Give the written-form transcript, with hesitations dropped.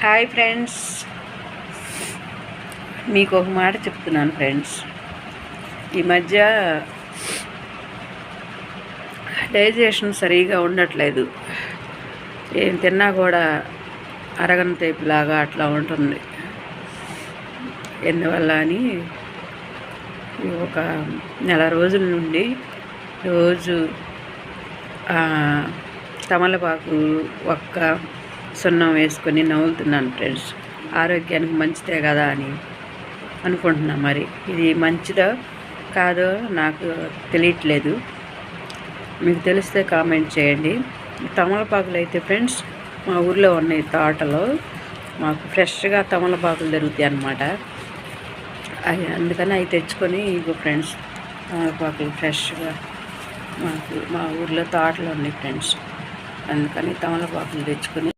Hi friends, మీకు ఒక మాట చెప్తున్నాను ఫ్రెండ్స్. ఈ మధ్య డైజెషన్ సరిగా ఉండట్లేదు. ఏం తిన్నా కూడా అరగని టైపులాగా అట్లా ఉంటుంది. ఎందువల్ల అని ఒక నెల రోజుల నుండి రోజు తమలపాకు ఒక్క సున్నం వేసుకొని నవ్వులుతున్నాను ఫ్రెండ్స్. ఆరోగ్యానికి మంచిదే కదా అని అనుకుంటున్నా. మరి ఇది మంచిదో కాదో నాకు తెలియట్లేదు. మీకు తెలిస్తే కామెంట్ చేయండి. తమలపాకులు అయితే ఫ్రెండ్స్ మా ఊర్లో ఉన్నాయి తోటలో. మాకు ఫ్రెష్గా తమలపాకులు దొరుకుతాయి అన్నమాట. అందుకని అవి తెచ్చుకొని ఇగో ఫ్రెండ్స్ తమలపాకులు ఫ్రెష్గా మా ఊర్లో తోటలో ఉన్నాయి ఫ్రెండ్స్. అందుకని తమలపాకులు తెచ్చుకొని